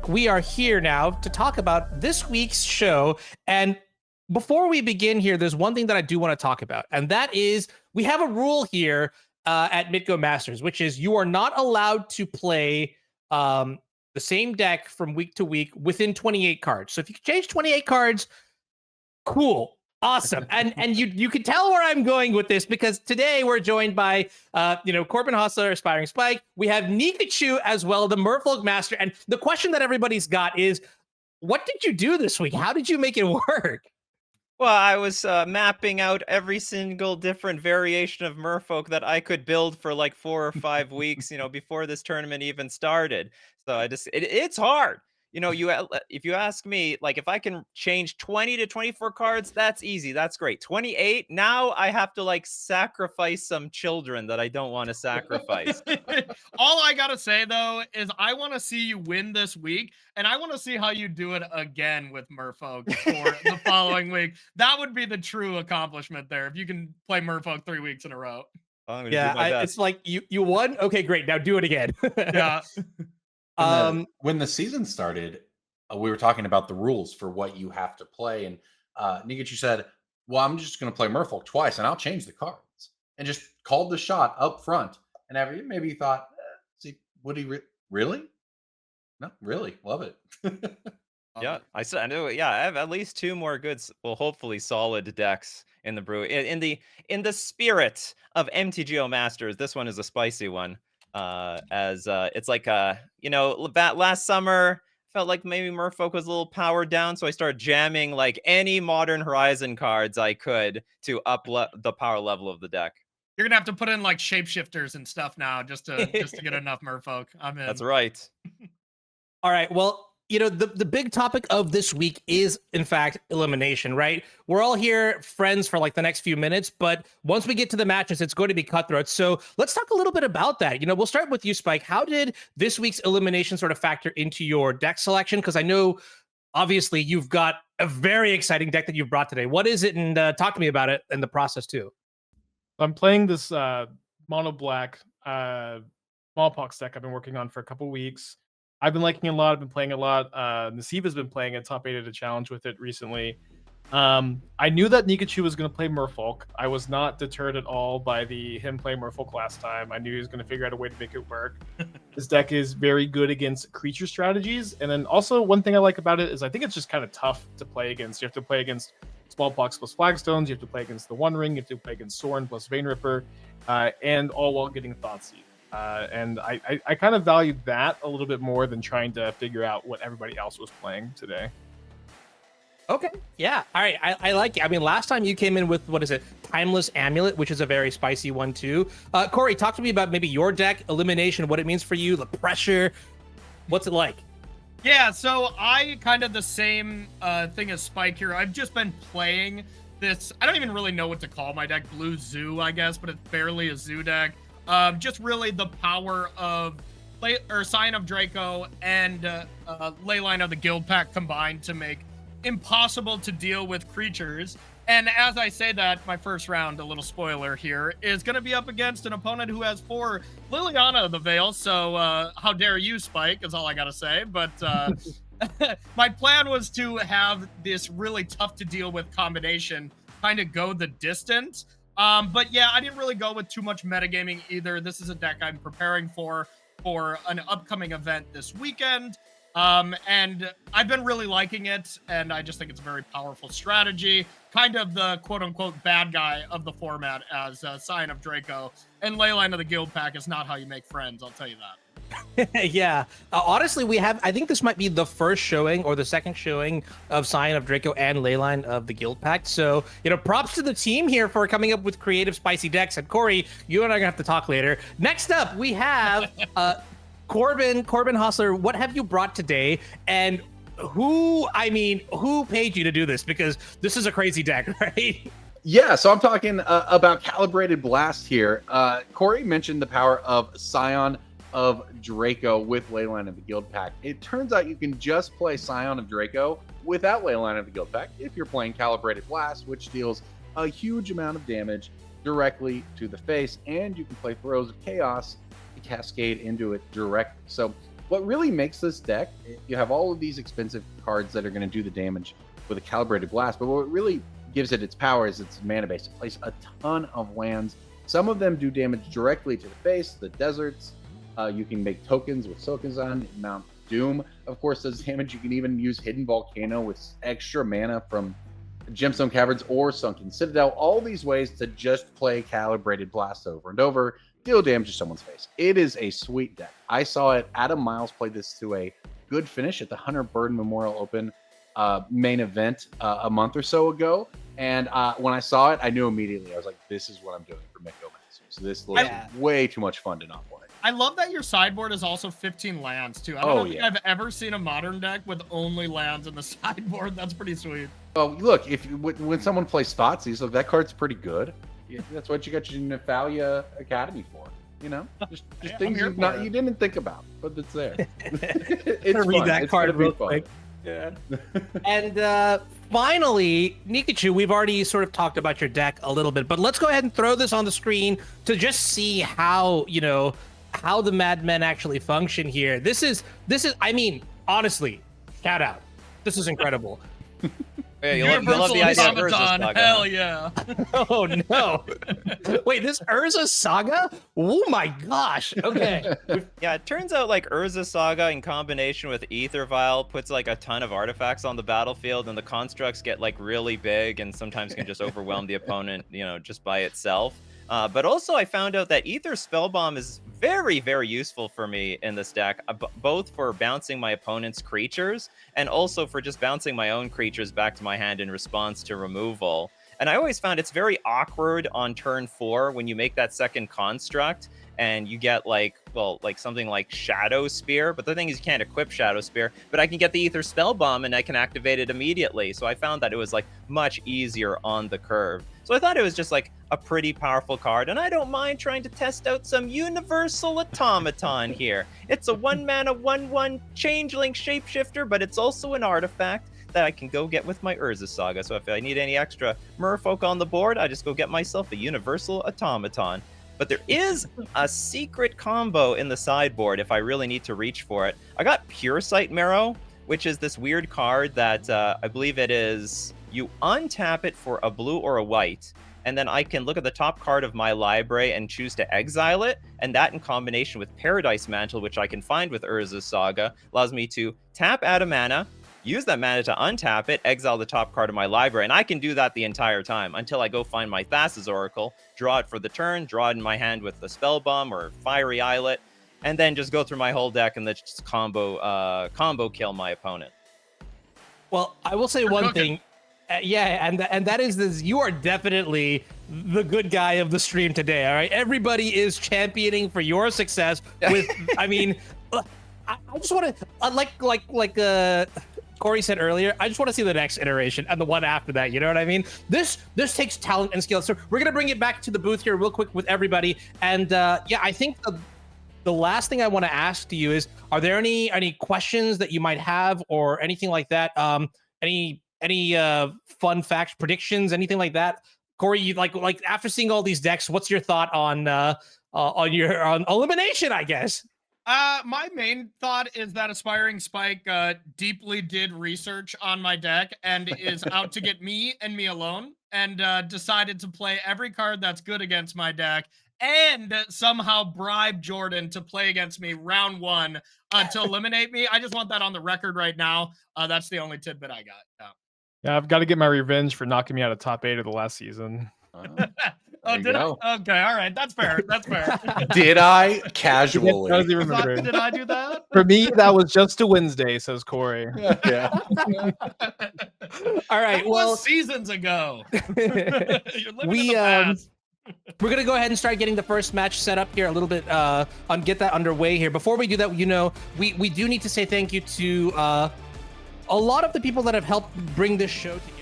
we are here now to talk about this week's show. And before we begin here, there's one thing that I do want to talk about, and that is we have a rule here at MTGO Masters, which is you are not allowed to play the same deck from week to week within 28 cards. So if you can change 28 cards, cool. Awesome. And you can tell where I'm going with this, because today we're joined by Corbin, Hosler, Aspiringspike. We have Nikachu as well, the Merfolk Master. And the question that everybody's got is, what did you do this week? How did you make it work? Well, I was mapping out every single different variation of Merfolk that I could build for like 4 or 5 weeks, before this tournament even started. So it's hard. If you ask me, like, if I can change 20 to 24 cards, that's easy. That's great. 28, now I have to like sacrifice some children that I don't want to sacrifice. All I gotta say though is I want to see you win this week, and I want to see how you do it again with Merfolk for the following week. That would be the true accomplishment there, if you can play Merfolk 3 weeks in a row. I'm gonna do my best. It's like you won. Okay, great. Now do it again. Yeah. When the season started, we were talking about the rules for what you have to play, and Nikachu said, "Well, I'm just going to play Merfolk twice, and I'll change the cards," and just called the shot up front. And maybe he thought, "See, would he really? No, really, love it." Yeah, I know. Yeah, I have at least 2 more good, well, hopefully solid decks in the brew. In the spirit of MTGO Masters, this one is a spicy one. It's like that last summer felt like maybe Merfolk was a little powered down, so I started jamming like any Modern Horizon cards I could to up the power level of the deck. You're gonna have to put in like shapeshifters and stuff now just to get enough Merfolk. I'm in. That's right. All right. Well, the big topic of this week is, in fact, elimination, right? We're all here friends for like the next few minutes, but once we get to the matches, it's going to be cutthroat. So let's talk a little bit about that. We'll start with you, Spike. How did this week's elimination sort of factor into your deck selection? Because I know, obviously, you've got a very exciting deck that you've brought today. What is it? And talk to me about it and the process, too. I'm playing this mono black smallpox deck I've been working on for a couple weeks. I've been liking it a lot. I've been playing a lot. Nasiva's been playing it, top 8 at a challenge with it recently. I knew that Nikachu was going to play Merfolk. I was not deterred at all by him playing Merfolk last time. I knew he was going to figure out a way to make it work. This deck is very good against creature strategies. And then also one thing I like about it is I think it's just kind of tough to play against. You have to play against Smallpox plus Flagstones. You have to play against the One Ring. You have to play against Sorin plus Vein Ripper. And all while getting Thoughtseize. And I kind of valued that a little bit more than trying to figure out what everybody else was playing today. Okay. Yeah. All right. I like it. I mean, last time you came in with, what is it? Timeless Amulet, which is a very spicy one too. Corey, talk to me about maybe your deck, elimination, what it means for you, the pressure. What's it like? Yeah, so I kind of the same thing as Spike here. I've just been playing this, I don't even really know what to call my deck, Blue Zoo, I guess, but it's barely a zoo deck. Just really the power of Scion of Draco and Leyline of the Guild Pack combined to make impossible to deal with creatures. And as I say that, my first round, a little spoiler here, is going to be up against an opponent who has 4 Liliana of the Veil. So how dare you, Spike, is all I got to say. But my plan was to have this really tough to deal with combination kind of go the distance. But yeah, I didn't really go with too much metagaming either. This is a deck I'm preparing for an upcoming event this weekend. And I've been really liking it, and I just think it's a very powerful strategy. Kind of the quote-unquote bad guy of the format as Scion of Draco. And Leyline of the Guild Pack is not how you make friends, I'll tell you that. Yeah. Honestly, I think this might be the first showing or the second showing of Scion of Draco and Leyline of the Guild Pact. So, props to the team here for coming up with creative, spicy decks. And Corey, you and I are gonna have to talk later. Next up, we have Corbin Hosler. What have you brought today? And who paid you to do this? Because this is a crazy deck, right? Yeah, so I'm talking about Calibrated Blast here. Corey mentioned the power of Scion of Draco with Leyline of the Guild Pack. It turns out you can just play Scion of Draco without Leyline of the Guild Pack if you're playing Calibrated Blast, which deals a huge amount of damage directly to the face, and you can play Throes of Chaos to cascade into it directly. So what really makes this deck, you have all of these expensive cards that are going to do the damage with a Calibrated Blast, but what really gives it its power is its mana base. It plays a ton of lands. Some of them do damage directly to the face, the deserts. You can make tokens with Silkazon. Mount Doom, of course, does damage. You can even use Hidden Volcano with extra mana from Gemstone Caverns or Sunken Citadel. All these ways to just play Calibrated Blast over and over, deal damage to someone's face. It is a sweet deck. I saw it. Adam Miles played this to a good finish at the Hunter Burden Memorial Open main event a month or so ago. And when I saw it, I knew immediately. I was like, this is what I'm doing for MTGO Masters. This looks way too much fun to not play. I love that your sideboard is also 15 lands, too. I don't think I've ever seen a Modern deck with only lands in the sideboard. That's pretty sweet. Well, look, when someone plays Thoughtseize, look, that card's pretty good. That's what you got your Nephalia Academy for. You know, just things you didn't think about, but it's there. It's fun. Read that card real quick. Yeah. And finally, Nikachu, we've already sort of talked about your deck a little bit, but let's go ahead and throw this on the screen to just see how, how the Madmen actually function here. This is, I mean, honestly, shout out. This is incredible. Yeah, you love the idea of Urza Saga. Hell yeah. Oh no. Wait, this Urza Saga? Oh my gosh. Okay. Yeah, it turns out like Urza Saga in combination with Aether Vial puts like a ton of artifacts on the battlefield, and the constructs get like really big and sometimes can just overwhelm the opponent, just by itself. But also I found out that Aether Spellbomb is very, very useful for me in this deck, both for bouncing my opponent's creatures and also for just bouncing my own creatures back to my hand in response to removal. And I always found it's very awkward on turn 4 when you make that second construct and you get like something like Shadow Spear. But the thing is, you can't equip Shadow Spear, but I can get the Aether Spellbomb and I can activate it immediately. So I found that it was like much easier on the curve. So I thought it was just like a pretty powerful card, and I don't mind trying to test out some Universal Automaton here. It's a 1-mana 1/1 changeling shapeshifter, but it's also an artifact that I can go get with my Urza Saga. So if I need any extra Merfolk on the board, I just go get myself a Universal Automaton. But there is a secret combo in the sideboard if I really need to reach for it. I got Pure Sight Marrow, which is this weird card that I believe it is you untap it for a blue or a white, and then I can look at the top card of my library and choose to exile it, and that in combination with Paradise Mantle, which I can find with Urza Saga, allows me to tap out a mana, use that mana to untap it, exile the top card of my library, and I can do that the entire time until I go find my Thassa's Oracle, draw it for the turn, draw it in my hand with the Spellbomb or Fiery Islet, and then just go through my whole deck and then just combo kill my opponent. Well, I will say one thing. And that is this: you are definitely the good guy of the stream today. All right, everybody is championing for your success. With, I mean, I just want to like Corey said earlier. I just want to see the next iteration and the one after that. You know what I mean? This takes talent and skill. So we're gonna bring it back to the booth here real quick with everybody. And I think the last thing I want to ask to you is: are there any questions that you might have or anything like that? Any fun facts, predictions, anything like that? Corey, you like after seeing all these decks, what's your thought on elimination, I guess? My main thought is that Aspiringspike deeply did research on my deck and is out to get me and me alone, and decided to play every card that's good against my deck and somehow bribe Jordan to play against me round 1 to eliminate me. I just want that on the record right now. That's the only tidbit I got. Yeah, I've got to get my revenge for knocking me out of top 8 of the last season. Oh, did I? Okay, all right, that's fair. That's fair. Did I? Casually. Did I do that? For me, that was just a Wednesday, says Corey. Yeah. All right. That well, was seasons ago. We're gonna go ahead and start getting the first match set up here a little bit, get that underway here. Before we do that, we do need to say thank you to a lot of the people that have helped bring this show together.